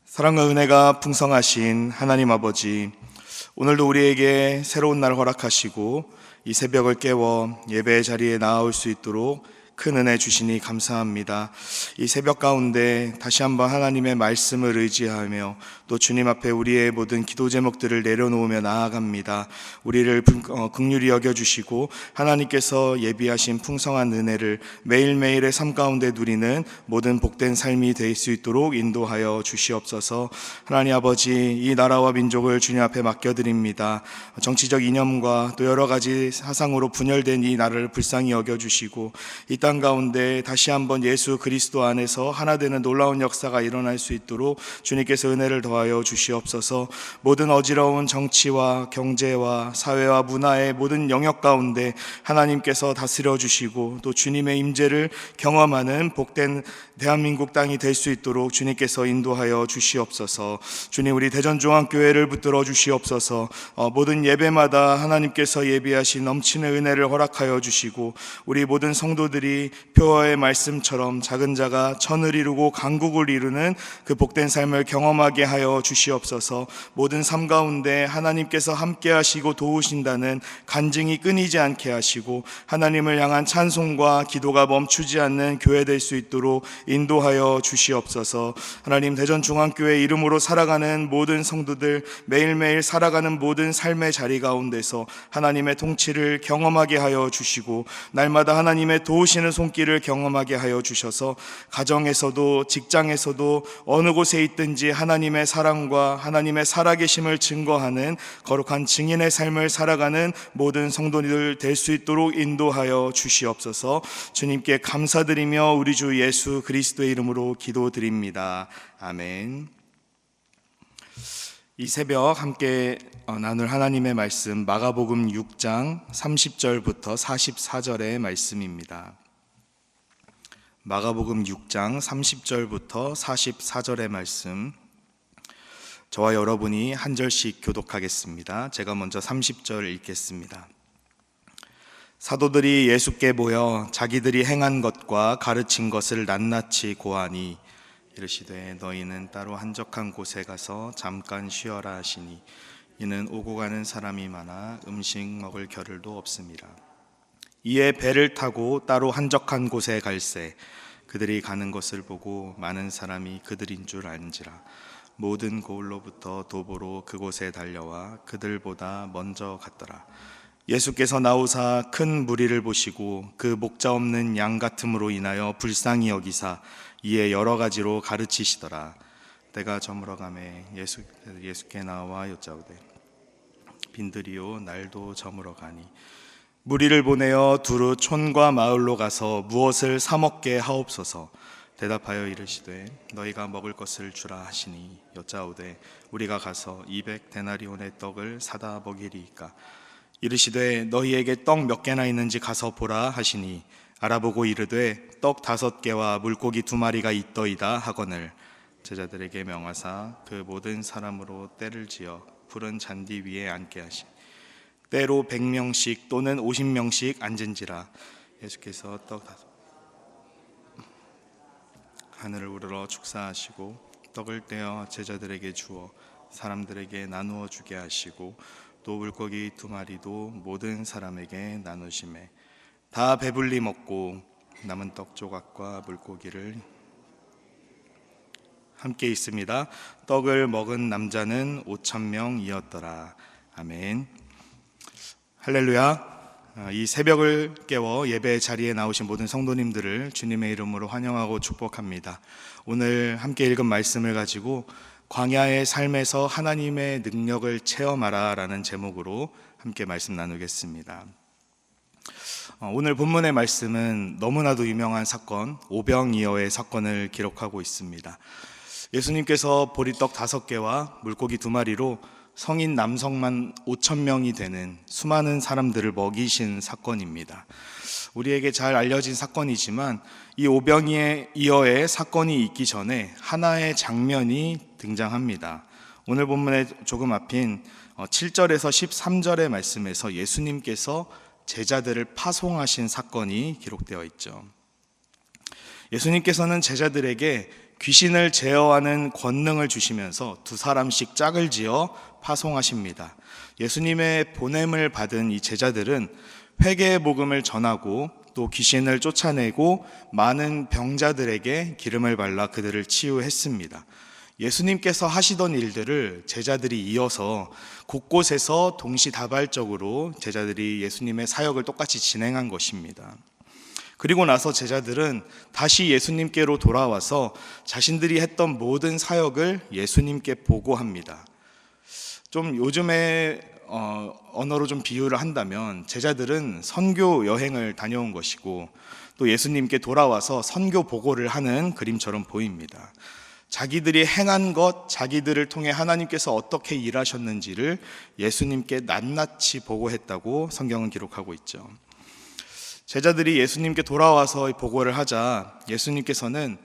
사랑과 은혜가 풍성하신 하나님 아버지, 오늘도 우리에게 새로운 날 허락하시고 이 새벽을 깨워 예배의 자리에 나아올 수 있도록 큰 은혜 주시니 감사합니다. 이 새벽 가운데 다시 한번 하나님의 말씀을 의지하며 또 주님 앞에 우리의 모든 기도 제목들을 내려놓으며 나아갑니다. 우리를 긍휼히 여겨주시고 하나님께서 예비하신 풍성한 은혜를 매일매일의 삶 가운데 누리는 모든 복된 삶이 될 수 있도록 인도하여 주시옵소서. 하나님 아버지, 이 나라와 민족을 주님 앞에 맡겨드립니다. 정치적 이념과 또 여러 가지 사상으로 분열된 이 나라를 불쌍히 여겨주시고 이 땅 가운데 다시 한번 예수 그리스도 안에서 하나 되는 놀라운 역사가 일어날 수 있도록 주님께서 은혜를 더하여 주시옵소서. 모든 어지러운 정치와 경제와 사회와 문화의 모든 영역 가운데 하나님께서 다스려 주시고 또 주님의 임재를 경험하는 복된 대한민국 땅이 될 수 있도록 주님께서 인도하여 주시옵소서. 주님, 우리 대전중앙교회를 붙들어 주시옵소서. 모든 예배마다 하나님께서 예비하신 넘치는 은혜를 허락하여 주시고 우리 모든 성도들이 표어의 말씀처럼 작은 자가 천을 이루고 강국을 이루는 그 복된 삶을 경험하게 하여 주시옵소서. 모든 삶 가운데 하나님께서 함께 하시고 도우신다는 간증이 끊이지 않게 하시고 하나님을 향한 찬송과 기도가 멈추지 않는 교회 될 수 있도록 인도하여 주시옵소서. 하나님, 대전중앙교회 이름으로 살아가는 모든 성도들, 매일매일 살아가는 모든 삶의 자리 가운데서 하나님의 통치를 경험하게 하여 주시고 날마다 하나님의 도우시는 손길을 경험하게 하여 주셔서 가정에서도 직장에서도 어느 곳에 있든지 하나님의 사랑과 하나님의 살아계심을 증거하는 거룩한 증인의 삶을 살아가는 모든 성도들 될 수 있도록 인도하여 주시옵소서. 주님께 감사드리며 우리 주 예수 그리스도의 이름으로 기도드립니다. 아멘. 이 새벽 함께 나눌 하나님의 말씀, 마가복음 6장 30절부터 44절의 말씀입니다. 마가복음 6장 30절부터 44절의 말씀, 저와 여러분이 한 절씩 교독하겠습니다. 제가 먼저 30절 읽겠습니다. 사도들이 예수께 모여 자기들이 행한 것과 가르친 것을 낱낱이 고하니 이르시되 너희는 따로 한적한 곳에 가서 잠깐 쉬어라 하시니 이는 오고 가는 사람이 많아 음식 먹을 겨를도 없음이라. 이에 배를 타고 따로 한적한 곳에 갈새 그들이 가는 것을 보고 많은 사람이 그들인 줄 안지라. 모든 고을로부터 도보로 그곳에 달려와 그들보다 먼저 갔더라. 예수께서 나오사 큰 무리를 보시고 그 목자 없는 양 같음으로 인하여 불쌍히 여기사 이에 여러 가지로 가르치시더라. 때가 저물어 가매 예수께 나와 여짜오되 빈들이요 날도 저물어 가니 무리를 보내어 두루 촌과 마을로 가서 무엇을 사 먹게 하옵소서. 대답하여 이르시되 너희가 먹을 것을 주라 하시니 여짜오되 우리가 가서 200데나리온의 떡을 사다 먹이리이까. 이르시되 너희에게 떡 몇 개나 있는지 가서 보라 하시니 알아보고 이르되 떡 5개와 물고기 2마리가 있더이다 하거늘 제자들에게 명하사 그 모든 사람으로 때를 지어 푸른 잔디 위에 앉게 하시니 때로 100명씩 또는 50명씩 앉은지라. 예수께서 떡 5 하늘을 우러러 축사하시고 떡을 떼어 제자들에게 주어 사람들에게 나누어 주게 하시고 또 물고기 2마리도 모든 사람에게 나누시매 다 배불리 먹고 남은 떡 조각과 물고기를 함께 있습니다. 떡을 먹은 남자는 5,000명이었더라. 아멘. 할렐루야. 이 새벽을 깨워 예배 자리에 나오신 모든 성도님들을 주님의 이름으로 환영하고 축복합니다. 오늘 함께 읽은 말씀을 가지고 광야의 삶에서 하나님의 능력을 체험하라 라는 제목으로 함께 말씀 나누겠습니다. 오늘 본문의 말씀은 너무나도 유명한 사건, 오병이어의 사건을 기록하고 있습니다. 예수님께서 보리떡 5개와 물고기 2마리로 성인 남성만 5,000명이 되는 수많은 사람들을 먹이신 사건입니다. 우리에게 잘 알려진 사건이지만 이 오병이어의 사건이 있기 전에 하나의 장면이 등장합니다. 오늘 본문의 조금 앞인 7절에서 13절의 말씀에서 예수님께서 제자들을 파송하신 사건이 기록되어 있죠. 예수님께서는 제자들에게 귀신을 제어하는 권능을 주시면서 두 사람씩 짝을 지어 파송하십니다. 예수님의 보냄을 받은 이 제자들은 회개의 복음을 전하고 또 귀신을 쫓아내고 많은 병자들에게 기름을 발라 그들을 치유했습니다. 예수님께서 하시던 일들을 제자들이 이어서 곳곳에서 동시다발적으로 제자들이 예수님의 사역을 똑같이 진행한 것입니다. 그리고 나서 제자들은 다시 예수님께로 돌아와서 자신들이 했던 모든 사역을 예수님께 보고합니다. 좀 요즘의 언어로 좀 비유를 한다면 제자들은 선교 여행을 다녀온 것이고 또 예수님께 돌아와서 선교 보고를 하는 그림처럼 보입니다. 자기들이 행한 것, 자기들을 통해 하나님께서 어떻게 일하셨는지를 예수님께 낱낱이 보고했다고 성경은 기록하고 있죠. 제자들이 예수님께 돌아와서 보고를 하자 예수님께서는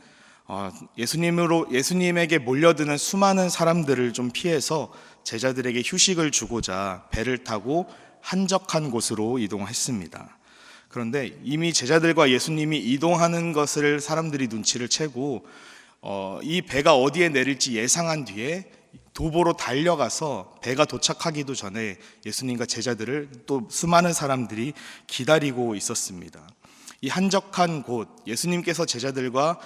예수님에게 몰려드는 수많은 사람들을 좀 피해서 제자들에게 휴식을 주고자 배를 타고 한적한 곳으로 이동했습니다. 그런데 이미 제자들과 예수님이 이동하는 것을 사람들이 눈치를 채고 이 배가 어디에 내릴지 예상한 뒤에 도보로 달려가서 배가 도착하기도 전에 예수님과 제자들을 또 수많은 사람들이 기다리고 있었습니다. 이 한적한 곳, 예수님께서 제자들과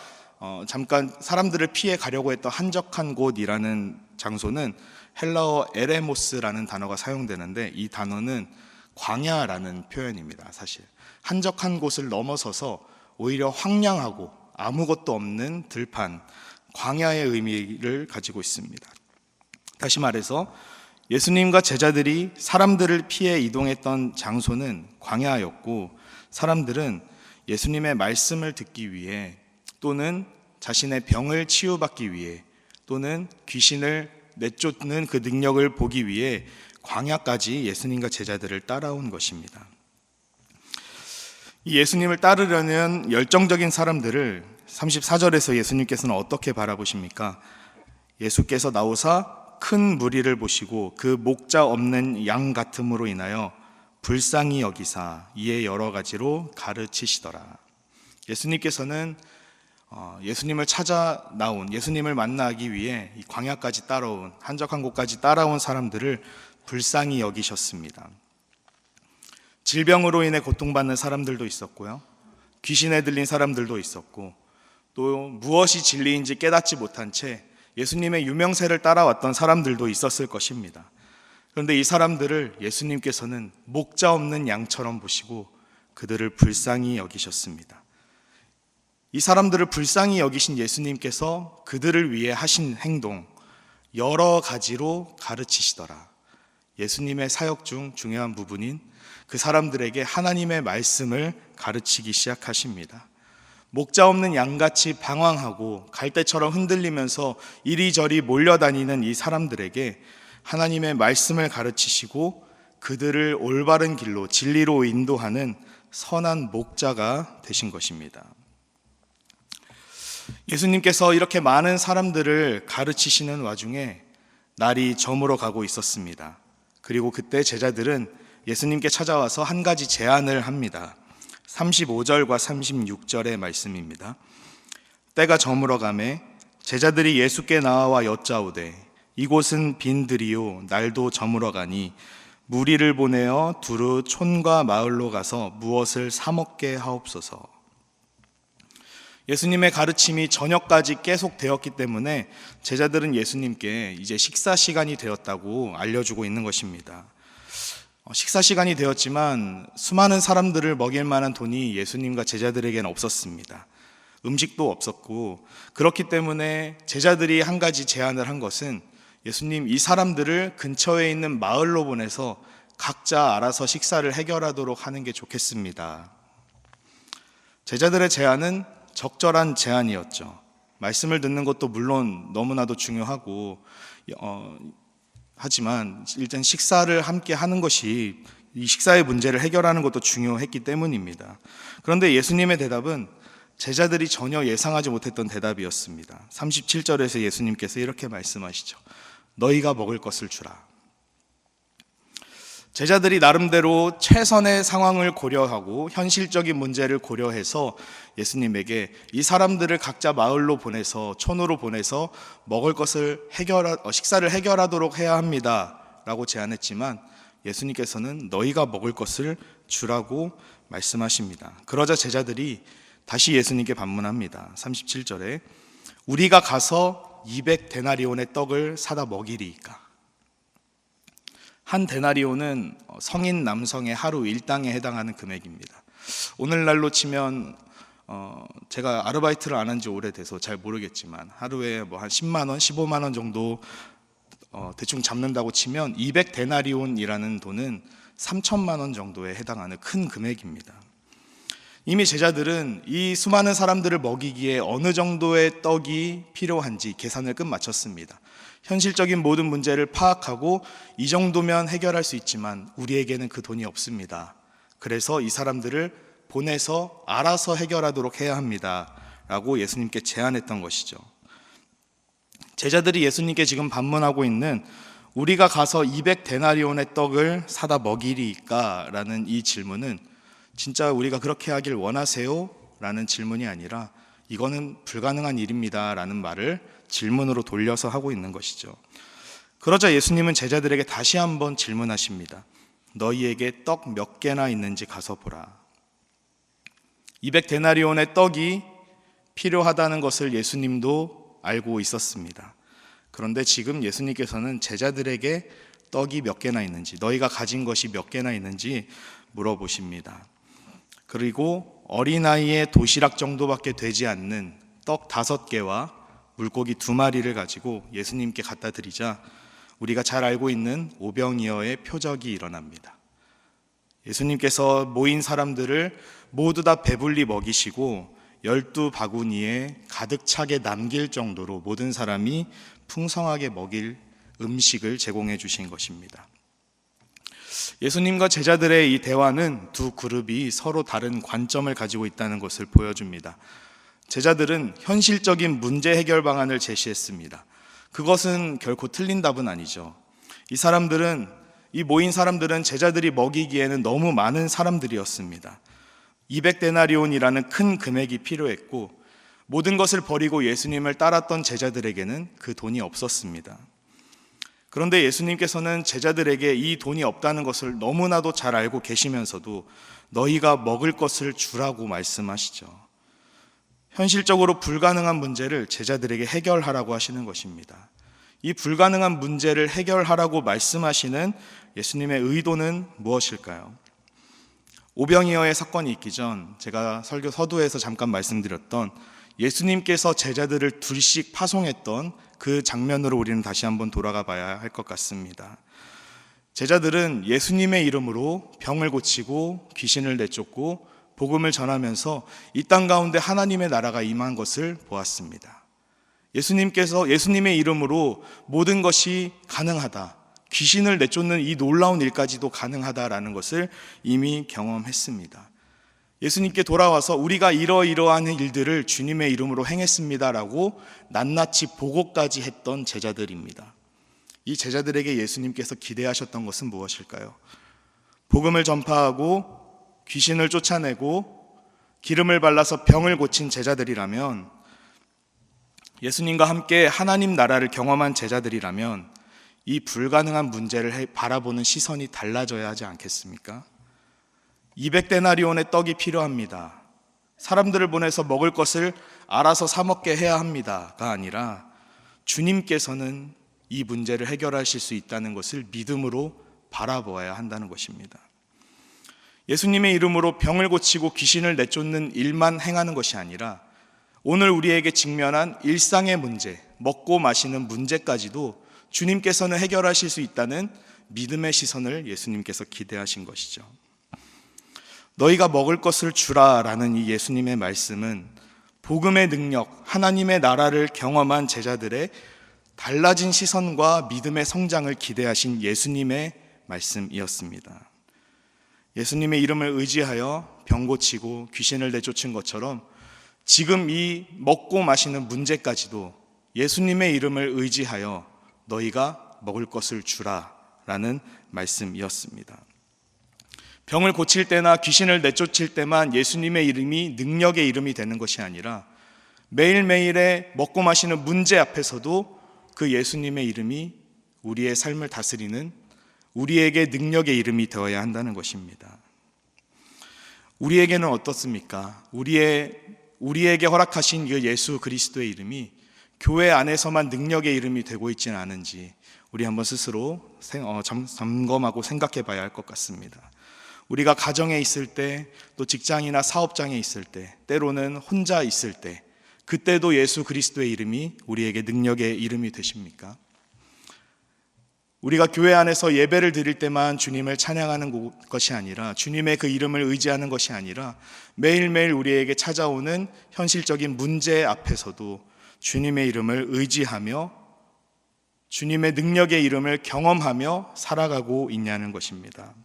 잠깐 사람들을 피해 가려고 했던 한적한 곳이라는 장소는 헬라어 에레모스라는 단어가 사용되는데 이 단어는 광야라는 표현입니다. 사실 한적한 곳을 넘어서서 오히려 황량하고 아무것도 없는 들판, 광야의 의미를 가지고 있습니다. 다시 말해서 예수님과 제자들이 사람들을 피해 이동했던 장소는 광야였고 사람들은 예수님의 말씀을 듣기 위해 또는 자신의 병을 치유받기 위해 또는 귀신을 내쫓는 그 능력을 보기 위해 광야까지 예수님과 제자들을 따라온 것입니다. 이 예수님을 따르려는 열정적인 사람들을 34절에서 예수님께서는 어떻게 바라보십니까? 예수께서 나오사 큰 무리를 보시고 그 목자 없는 양 같음으로 인하여 불쌍히 여기사 이에 여러 가지로 가르치시더라. 예수님께서는 예수님을 찾아 나온, 예수님을 만나기 위해 이 광야까지 따라온, 한적한 곳까지 따라온 사람들을 불쌍히 여기셨습니다. 질병으로 인해 고통받는 사람들도 있었고요, 귀신에 들린 사람들도 있었고, 또 무엇이 진리인지 깨닫지 못한 채 예수님의 유명세를 따라왔던 사람들도 있었을 것입니다. 그런데 이 사람들을 예수님께서는 목자 없는 양처럼 보시고 그들을 불쌍히 여기셨습니다. 이 사람들을 불쌍히 여기신 예수님께서 그들을 위해 하신 행동 여러 가지로 가르치시더라. 예수님의 사역 중 중요한 부분인 그 사람들에게 하나님의 말씀을 가르치기 시작하십니다. 목자 없는 양같이 방황하고 갈대처럼 흔들리면서 이리저리 몰려다니는 이 사람들에게 하나님의 말씀을 가르치시고 그들을 올바른 길로 진리로 인도하는 선한 목자가 되신 것입니다. 예수님께서 이렇게 많은 사람들을 가르치시는 와중에 날이 저물어 가고 있었습니다. 그리고 그때 제자들은 예수님께 찾아와서 한 가지 제안을 합니다. 35절과 36절의 말씀입니다. 때가 저물어 가매 제자들이 예수께 나와 여짜오되 이곳은 빈들이요 날도 저물어 가니 무리를 보내어 두루 촌과 마을로 가서 무엇을 사 먹게 하옵소서. 예수님의 가르침이 저녁까지 계속되었기 때문에 제자들은 예수님께 이제 식사 시간이 되었다고 알려주고 있는 것입니다. 식사 시간이 되었지만 수많은 사람들을 먹일 만한 돈이 예수님과 제자들에게는 없었습니다. 음식도 없었고, 그렇기 때문에 제자들이 한 가지 제안을 한 것은 예수님, 이 사람들을 근처에 있는 마을로 보내서 각자 알아서 식사를 해결하도록 하는 게 좋겠습니다. 제자들의 제안은 적절한 제안이었죠. 말씀을 듣는 것도 물론 너무나도 중요하고 하지만 일단 식사를 함께 하는 것이 이 식사의 문제를 해결하는 것도 중요했기 때문입니다. 그런데 예수님의 대답은 제자들이 전혀 예상하지 못했던 대답이었습니다. 37절에서 예수님께서 이렇게 말씀하시죠. 너희가 먹을 것을 주라. 제자들이 나름대로 최선의 상황을 고려하고 현실적인 문제를 고려해서 예수님에게 이 사람들을 각자 마을로 보내서, 촌으로 보내서 먹을 것을 식사를 해결하도록 해야 합니다 라고 제안했지만, 예수님께서는 너희가 먹을 것을 주라고 말씀하십니다. 그러자 제자들이 다시 예수님께 반문합니다. 37절에 우리가 가서 200데나리온의 떡을 사다 먹이리이까. 한 데나리온은 성인 남성의 하루 일당에 해당하는 금액입니다. 오늘날로 치면 제가 아르바이트를 안 한 지 오래돼서 잘 모르겠지만 하루에 뭐 한 10만 원, 15만 원 정도 대충 잡는다고 치면 200데나리온이라는 돈은 3천만 원 정도에 해당하는 큰 금액입니다. 이미 제자들은 이 수많은 사람들을 먹이기에 어느 정도의 떡이 필요한지 계산을 끝마쳤습니다. 현실적인 모든 문제를 파악하고 이 정도면 해결할 수 있지만 우리에게는 그 돈이 없습니다. 그래서 이 사람들을 보내서 알아서 해결하도록 해야 합니다 라고 예수님께 제안했던 것이죠. 제자들이 예수님께 지금 반문하고 있는 우리가 가서 200데나리온의 떡을 사다 먹이리까 라는 이 질문은 진짜 우리가 그렇게 하길 원하세요? 라는 질문이 아니라 이거는 불가능한 일입니다 라는 말을 질문으로 돌려서 하고 있는 것이죠. 그러자 예수님은 제자들에게 다시 한번 질문하십니다. 너희에게 떡 몇 개나 있는지 가서 보라. 200데나리온의 떡이 필요하다는 것을 예수님도 알고 있었습니다. 그런데 지금 예수님께서는 제자들에게 떡이 몇 개나 있는지, 너희가 가진 것이 몇 개나 있는지 물어보십니다. 그리고 어린아이의 도시락 정도밖에 되지 않는 떡 5개와 물고기 2마리를 가지고 예수님께 갖다 드리자 우리가 잘 알고 있는 오병이어의 표적이 일어납니다. 예수님께서 모인 사람들을 모두 다 배불리 먹이시고 12바구니에 가득 차게 남길 정도로 모든 사람이 풍성하게 먹일 음식을 제공해 주신 것입니다. 예수님과 제자들의 이 대화는 두 그룹이 서로 다른 관점을 가지고 있다는 것을 보여줍니다. 제자들은 현실적인 문제 해결 방안을 제시했습니다. 그것은 결코 틀린 답은 아니죠. 이 모인 사람들은 제자들이 먹이기에는 너무 많은 사람들이었습니다. 200데나리온이라는 큰 금액이 필요했고 모든 것을 버리고 예수님을 따랐던 제자들에게는 그 돈이 없었습니다. 그런데 예수님께서는 제자들에게 이 돈이 없다는 것을 너무나도 잘 알고 계시면서도 너희가 먹을 것을 주라고 말씀하시죠. 현실적으로 불가능한 문제를 제자들에게 해결하라고 하시는 것입니다. 이 불가능한 문제를 해결하라고 말씀하시는 예수님의 의도는 무엇일까요? 오병이어의 사건이 있기 전 제가 설교 서두에서 잠깐 말씀드렸던 예수님께서 제자들을 둘씩 파송했던 그 장면으로 우리는 다시 한번 돌아가 봐야 할 것 같습니다. 제자들은 예수님의 이름으로 병을 고치고 귀신을 내쫓고 복음을 전하면서 이 땅 가운데 하나님의 나라가 임한 것을 보았습니다. 예수님의 이름으로 모든 것이 가능하다, 귀신을 내쫓는 이 놀라운 일까지도 가능하다라는 것을 이미 경험했습니다. 예수님께 돌아와서 우리가 이러이러한 일들을 주님의 이름으로 행했습니다라고 낱낱이 보고까지 했던 제자들입니다. 이 제자들에게 예수님께서 기대하셨던 것은 무엇일까요? 복음을 전파하고 귀신을 쫓아내고 기름을 발라서 병을 고친 제자들이라면, 예수님과 함께 하나님 나라를 경험한 제자들이라면 이 불가능한 문제를 바라보는 시선이 달라져야 하지 않겠습니까? 200데나리온의 떡이 필요합니다. 사람들을 보내서 먹을 것을 알아서 사 먹게 해야 합니다가 아니라 주님께서는 이 문제를 해결하실 수 있다는 것을 믿음으로 바라보아야 한다는 것입니다. 예수님의 이름으로 병을 고치고 귀신을 내쫓는 일만 행하는 것이 아니라 오늘 우리에게 직면한 일상의 문제, 먹고 마시는 문제까지도 주님께서는 해결하실 수 있다는 믿음의 시선을 예수님께서 기대하신 것이죠. 너희가 먹을 것을 주라라는 이 예수님의 말씀은 복음의 능력, 하나님의 나라를 경험한 제자들의 달라진 시선과 믿음의 성장을 기대하신 예수님의 말씀이었습니다. 예수님의 이름을 의지하여 병 고치고 귀신을 내쫓은 것처럼 지금 이 먹고 마시는 문제까지도 예수님의 이름을 의지하여 너희가 먹을 것을 주라 라는 말씀이었습니다. 병을 고칠 때나 귀신을 내쫓을 때만 예수님의 이름이 능력의 이름이 되는 것이 아니라 매일매일의 먹고 마시는 문제 앞에서도 그 예수님의 이름이 우리의 삶을 다스리는 우리에게 능력의 이름이 되어야 한다는 것입니다. 우리에게는 어떻습니까? 우리에게 허락하신 그 예수 그리스도의 이름이 교회 안에서만 능력의 이름이 되고 있지는 않은지 우리 한번 스스로 점검하고 생각해 봐야 할 것 같습니다. 우리가 가정에 있을 때, 또 직장이나 사업장에 있을 때, 때로는 혼자 있을 때, 그때도 예수 그리스도의 이름이 우리에게 능력의 이름이 되십니까? 우리가 교회 안에서 예배를 드릴 때만 주님을 찬양하는 것이 아니라, 주님의 그 이름을 의지하는 것이 아니라 매일매일 우리에게 찾아오는 현실적인 문제 앞에서도 주님의 이름을 의지하며 주님의 능력의 이름을 경험하며 살아가고 있냐는 것입니다.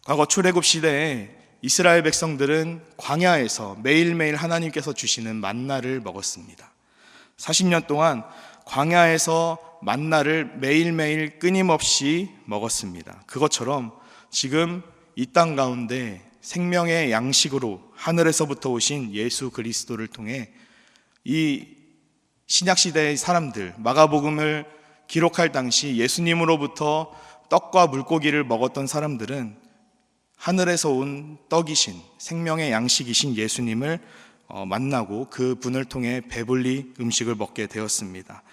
과거 출애굽 시대에 이스라엘 백성들은 광야에서 매일매일 하나님께서 주시는 만나를 먹었습니다. 40년 동안 광야에서 만나를 매일매일 끊임없이 먹었습니다. 그것처럼 지금 이 땅 가운데 생명의 양식으로 하늘에서부터 오신 예수 그리스도를 통해 이 신약시대의 사람들, 마가복음을 기록할 당시 예수님으로부터 떡과 물고기를 먹었던 사람들은 하늘에서 온 떡이신 생명의 양식이신 예수님을 만나고 그 분을 통해 배불리 음식을 먹게 되었습니다.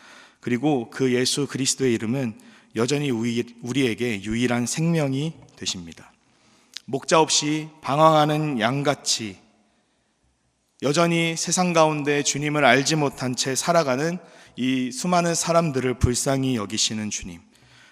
그리고 그 예수 그리스도의 이름은 여전히 우리에게 유일한 생명이 되십니다. 목자 없이 방황하는 양같이 여전히 세상 가운데 주님을 알지 못한 채 살아가는 이 수많은 사람들을 불쌍히 여기시는 주님,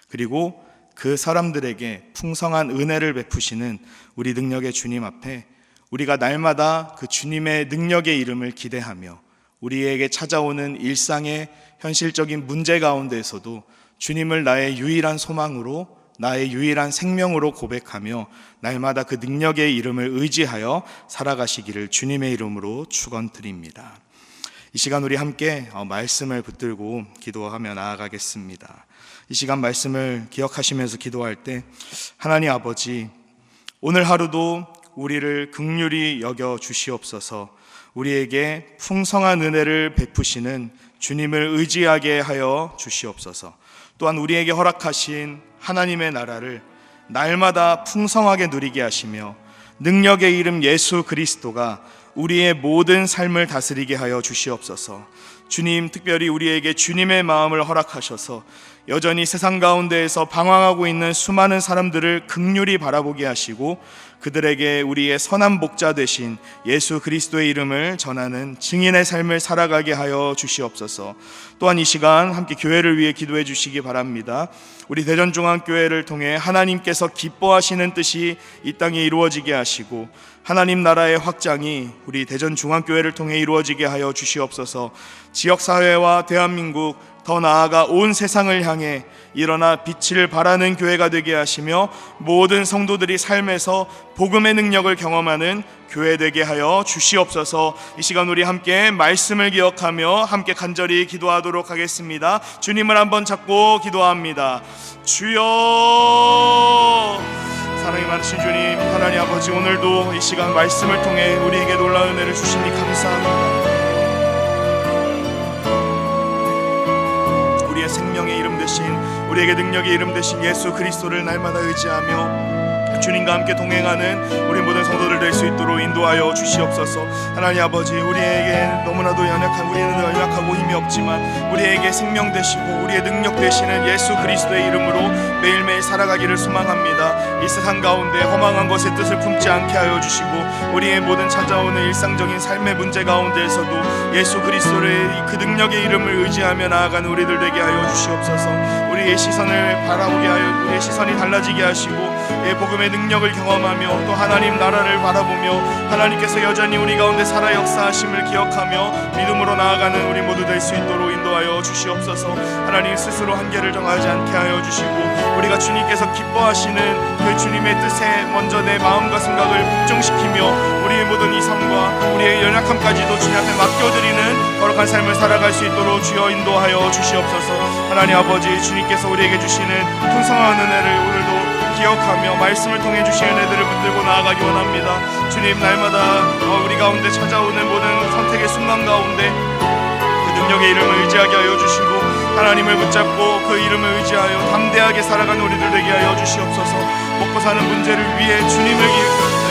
그리고 그 사람들에게 풍성한 은혜를 베푸시는 우리 능력의 주님 앞에 우리가 날마다 그 주님의 능력의 이름을 기대하며 우리에게 찾아오는 일상의 현실적인 문제 가운데에서도 주님을 나의 유일한 소망으로, 나의 유일한 생명으로 고백하며 날마다 그 능력의 이름을 의지하여 살아가시기를 주님의 이름으로 축원드립니다. 이 시간 우리 함께 말씀을 붙들고 기도하며 나아가겠습니다. 이 시간 말씀을 기억하시면서 기도할 때, 하나님 아버지, 오늘 하루도 우리를 긍휼히 여겨 주시옵소서. 우리에게 풍성한 은혜를 베푸시는 주님을 의지하게 하여 주시옵소서. 또한 우리에게 허락하신 하나님의 나라를 날마다 풍성하게 누리게 하시며 능력의 이름 예수 그리스도가 우리의 모든 삶을 다스리게 하여 주시옵소서. 주님, 특별히 우리에게 주님의 마음을 허락하셔서 여전히 세상 가운데에서 방황하고 있는 수많은 사람들을 긍휼히 바라보게 하시고 그들에게 우리의 선한 목자 되신 예수 그리스도의 이름을 전하는 증인의 삶을 살아가게 하여 주시옵소서. 또한 이 시간 함께 교회를 위해 기도해 주시기 바랍니다. 우리 대전중앙교회를 통해 하나님께서 기뻐하시는 뜻이 이 땅에 이루어지게 하시고 하나님 나라의 확장이 우리 대전중앙교회를 통해 이루어지게 하여 주시옵소서. 지역사회와 대한민국, 더 나아가 온 세상을 향해 일어나 빛을 발하는 교회가 되게 하시며 모든 성도들이 삶에서 복음의 능력을 경험하는 교회 되게 하여 주시옵소서. 이 시간 우리 함께 말씀을 기억하며 함께 간절히 기도하도록 하겠습니다. 주님을 한번 잡고 기도합니다. 주여, 사랑이 많으신 주님, 하나님 아버지, 오늘도 이 시간 말씀을 통해 우리에게 놀라운 은혜를 주시니 감사합니다. 우리의 생명의 이름 대신, 우리에게 능력의 이름 대신 예수 그리스도를 날마다 의지하며 주님과 함께 동행하는 우리 모든 성도들 될 수 있도록 인도하여 주시옵소서. 하나님 아버지, 우리에게 너무나도 우리는 연약하고 힘이 없지만 우리에게 생명 되시고 우리의 능력 되시는 예수 그리스도의 이름으로 매일매일 살아가기를 소망합니다. 이 세상 가운데 허망한 것의 뜻을 품지 않게 하여 주시고 우리의 모든 찾아오는 일상적인 삶의 문제 가운데에서도 예수 그리스도의 그 능력의 이름을 의지하며 나아가는 우리들 되게 하여 주시옵소서. 우리의 시선을 바라보게 하여 우리의 시선이 달라지게 하시고 복음의 하나님의 능력을 경험하며 또 하나님 나라를 바라보며 하나님께서 여전히 우리 가운데 살아 역사하심을 기억하며 믿음으로 나아가는 우리 모두 될 수 있도록 인도하여 주시옵소서. 하나님 스스로 한계를 정하지 않게 하여 주시고 우리가 주님께서 기뻐하시는 그 주님의 뜻에 먼저 내 마음과 생각을 복종시키며 우리의 모든 이성과 우리의 연약함까지도 주님 앞에 맡겨드리는 거룩한 삶을 살아갈 수 있도록 주여 인도하여 주시옵소서. 하나님 아버지, 주님께서 우리에게 주시는 풍성한 은혜를 오늘도 기억하며 말씀을 통해 주신 은혜들을 붙들고 나아가기 원합니다. 주님, 날마다 우리 가운데 찾아오는 모든 선택의 순간 가운데 그 능력의 이름을 의지하게 하여 주시고 하나님을 붙잡고 그 이름을 의지하여 담대하게 살아가는 우리들 되게 하여 주시옵소서. 먹고 사는 문제를 위해 주님을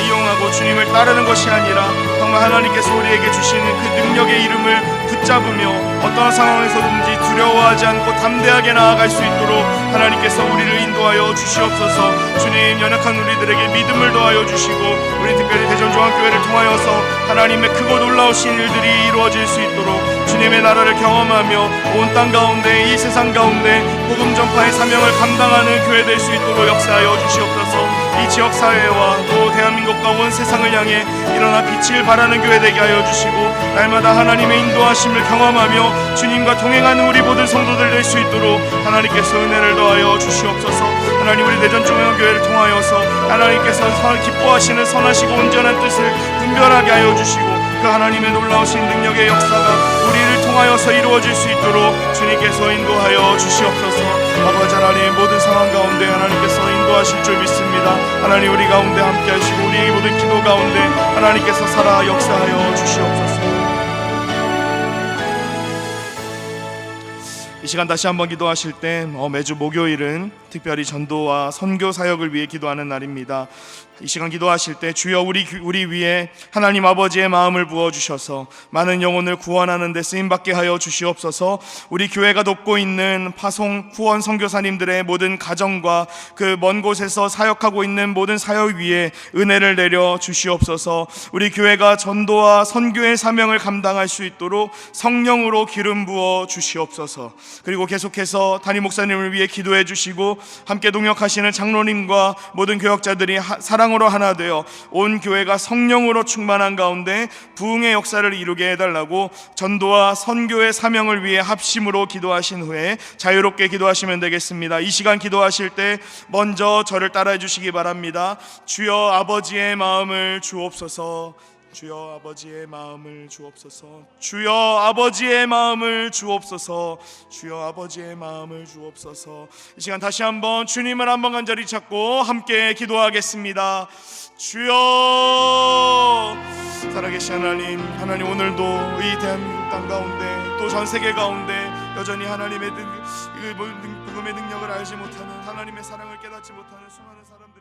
이용하고 주님을 따르는 것이 아니라 정말 하나님께서 우리에게 주시는 그 능력의 이름을 붙잡으며 어떠한 상황에서든지 두려워하지 않고 담대하게 나아갈 수 있도록 하나님께서 우리를 인도하여 주시옵소서. 주님, 연약한 우리들에게 믿음을 더하여 주시고 우리 특별히 대전중앙교회를 통하여서 하나님의 크고 놀라우신 일들이 이루어질 수 있도록 주님의 나라를 경험하며 온 땅 가운데 이 세상 가운데 복음 전파의 사명을 감당하는 교회 될 수 있도록 역사하여 주시옵소서. 이 지역사회와 또 대한민국과 온 세상을 향해 일어나 빛을 발하는 교회 되게 하여 주시고 날마다 하나님의 인도하심을 경험하며 주님과 동행하는 우리 모든 성도들 될 수 있도록 하나님께서 은혜를 더하여 주시옵소서. 하나님, 우리 대전중앙교회를 통하여서 하나님께서 기뻐하시는 선하시고 온전한 뜻을 분별하게 하여 주시고 그 하나님의 놀라우신 능력의 역사가 우리를 통하여서 이루어질 수 있도록 주님께서 인도하여 주시옵소서. 아버지 하나님, 모든 상황 가운데 하나님께서 인도하실 줄 믿습니다. 하나님, 우리 가운데 함께 하시고 우리의 모든 기도 가운데 하나님께서 살아 역사하여 주시옵소서. 이 시간 다시 한번 기도하실 때 매주 목요일은 특별히 전도와 선교 사역을 위해 기도하는 날입니다. 이 시간 기도하실 때 주여 우리 위에 하나님 아버지의 마음을 부어주셔서 많은 영혼을 구원하는 데 쓰임받게 하여 주시옵소서. 우리 교회가 돕고 있는 파송 후원 선교사님들의 모든 가정과 그 먼 곳에서 사역하고 있는 모든 사역 위에 은혜를 내려 주시옵소서. 우리 교회가 전도와 선교의 사명을 감당할 수 있도록 성령으로 기름 부어 주시옵소서. 그리고 계속해서 담임 목사님을 위해 기도해 주시고 함께 동역하시는 장로님과 모든 교역자들이 사랑으로 하나 되어 온 교회가 성령으로 충만한 가운데 부흥의 역사를 이루게 해달라고 전도와 선교의 사명을 위해 합심으로 기도하신 후에 자유롭게 기도하시면 되겠습니다. 이 시간 기도하실 때 먼저 저를 따라해 주시기 바랍니다. 주여 아버지의 마음을 주옵소서. 주여 아버지의 마음을 주옵소서. 주여 아버지의 마음을 주옵소서. 주여 아버지의 마음을 주옵소서. 이 시간 다시 한번 주님을 한번 간절히 찾고 함께 기도하겠습니다. 주여, 살아계신 하나님, 오늘도 이 대한민국 땅 가운데 또 전 세계 가운데 여전히 하나님의 복음의 능력을 알지 못하는, 하나님의 사랑을 깨닫지 못하는 수많은 사람들